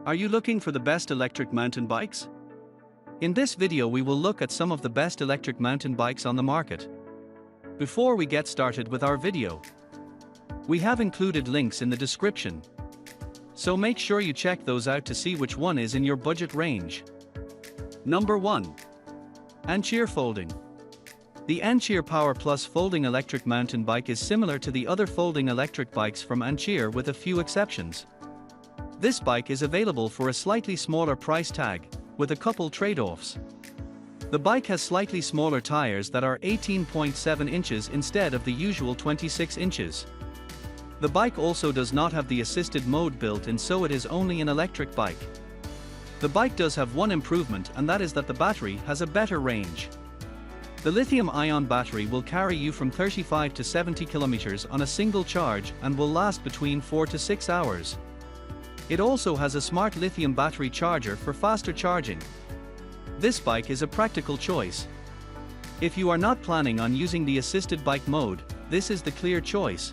Are you looking for the best electric mountain bikes? In this video we will look at some of the best electric mountain bikes on the market. Before we get started with our video, we have included links in the description, so make sure you check those out to see which one is in your budget range. Number 1. ANCHEER Folding. The ANCHEER Power Plus folding electric mountain bike is similar to the other folding electric bikes from ANCHEER with a few exceptions. This bike is available for a slightly smaller price tag, with a couple trade-offs. The bike has slightly smaller tires that are 18.7 inches instead of the usual 26 inches. The bike also does not have the assisted mode built in, so it is only an electric bike. The bike does have one improvement, and that is that the battery has a better range. The lithium-ion battery will carry you from 35 to 70 kilometers on a single charge and will last between 4 to 6 hours. It also has a smart lithium battery charger for faster charging. This bike is a practical choice. If you are not planning on using the assisted bike mode, this is the clear choice.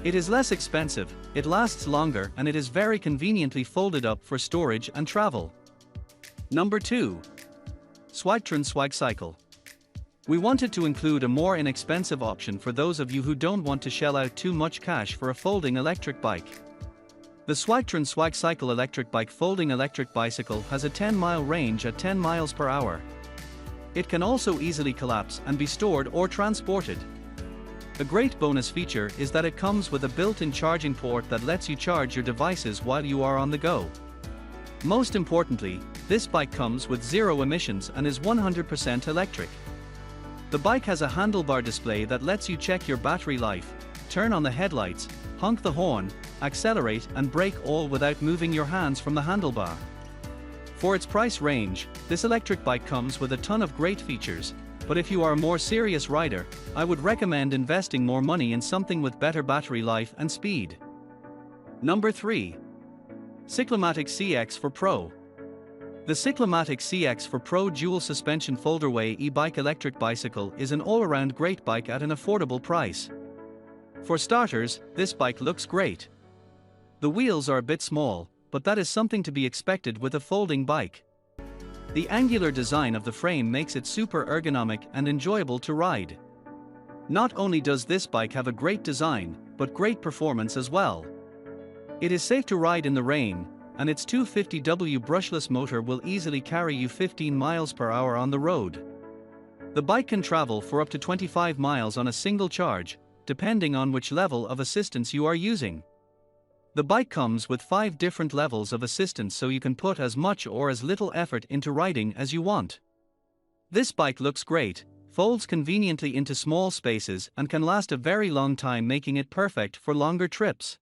It is less expensive, it lasts longer, and it is very conveniently folded up for storage and travel. Number 2. SWAGTRON SwagCycle. We wanted to include a more inexpensive option for those of you who don't want to shell out too much cash for a folding electric bike. The SWAGTRON SwagCycle electric bike folding electric bicycle has a 10-mile range at 10 miles per hour. It can also easily collapse and be stored or transported. A great bonus feature is that it comes with a built-in charging port that lets you charge your devices while you are on the go. Most importantly, this bike comes with zero emissions and is 100% electric. The bike has a handlebar display that lets you check your battery life, turn on the headlights, honk the horn, accelerate and brake, all without moving your hands from the handlebar. For its price range, this electric bike comes with a ton of great features, but if you are a more serious rider, I would recommend investing more money in something with better battery life and speed. Number 3. Cyclamatic CX4 Pro. The Cyclomatic CX4 Pro dual suspension folderway e-bike electric bicycle is an all-around great bike at an affordable price. For starters, this bike looks great. The wheels are a bit small, but that is something to be expected with a folding bike. The angular design of the frame makes it super ergonomic and enjoyable to ride. Not only does this bike have a great design, but great performance as well. It is safe to ride in the rain, and its 250W brushless motor will easily carry you 15 miles per hour on the road. The bike can travel for up to 25 miles on a single charge, depending on which level of assistance you are using. The bike comes with 5 different levels of assistance, so you can put as much or as little effort into riding as you want. This bike looks great, folds conveniently into small spaces, and can last a very long time, making it perfect for longer trips.